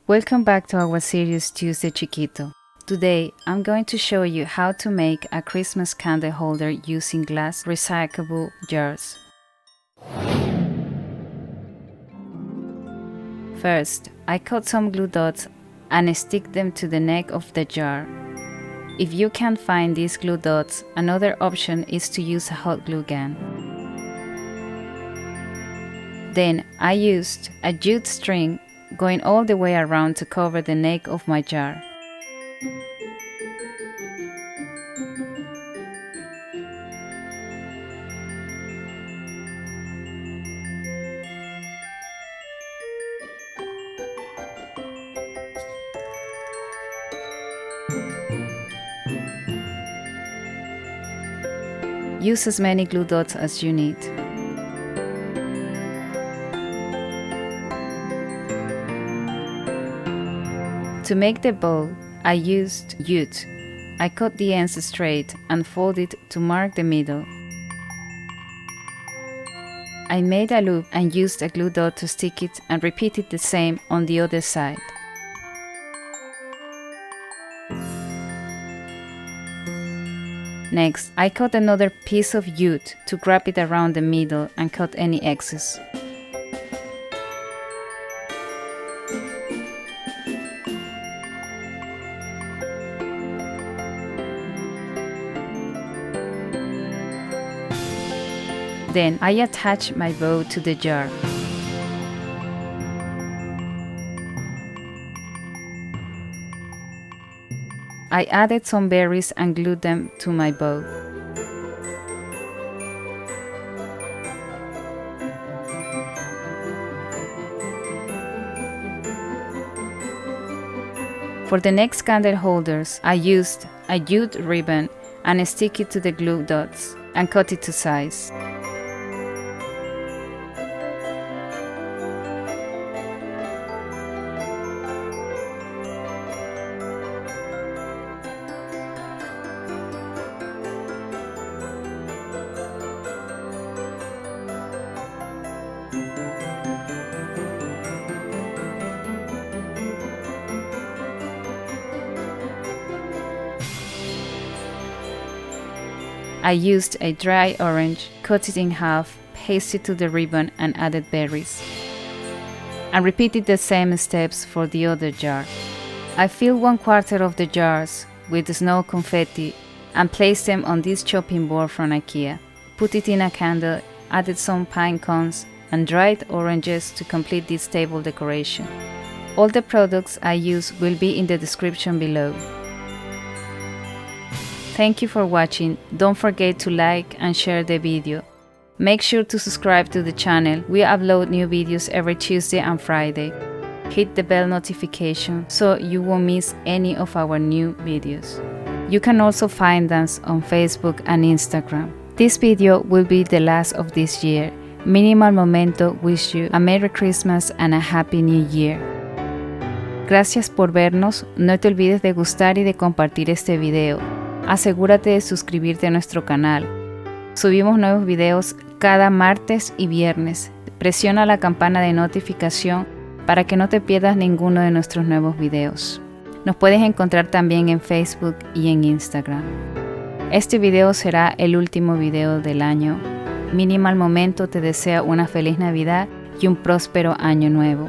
Welcome back to our series Tuesday Chiquito. Today, I'm going to show you how to make a Christmas candle holder using glass recyclable jars. First, I cut some glue dots and stick them to the neck of the jar. If you can't find these glue dots, another option is to use a hot glue gun. Then I used a jute string going all the way around to cover the neck of my jar. Use as many glue dots as you need. To make the bow, I used Jute. I cut the ends straight and folded to mark the middle. I made a loop and used a glue dot to stick it and repeated the same on the other side. Next, I cut another piece of jute to wrap it around the middle and cut any excess. Then I attach my bow to the jar. I added some berries and glued them to my bow. For the next candle holders, I used a jute ribbon and stick it to the glue dots and cut it to size. I used a dry orange, cut it in half, pasted to the ribbon and added berries. And repeated the same steps for the other jar. I filled 1/4 of the jars with snow confetti and placed them on this chopping board from IKEA. Put it in a candle, added some pine cones and dried oranges to complete this table decoration. All the products I use will be in the description below. Thank you for watching. Don't forget to like and share the video. Make sure to subscribe to the channel. We upload new videos every Tuesday and Friday. Hit the bell notification so you won't miss any of our new videos. You can also find us on Facebook and Instagram. This video will be the last of this year. Minimal Momento wish you a Merry Christmas and a Happy New Year. Gracias por vernos. No te olvides de gustar y de compartir este video. Asegúrate de suscribirte a nuestro canal. Subimos nuevos videos cada martes y viernes. Presiona la campana de notificación para que no te pierdas ninguno de nuestros nuevos videos. Nos puedes encontrar también en Facebook y en Instagram. Este video será el último video del año. Minimal Momento te desea una feliz Navidad y un próspero año nuevo.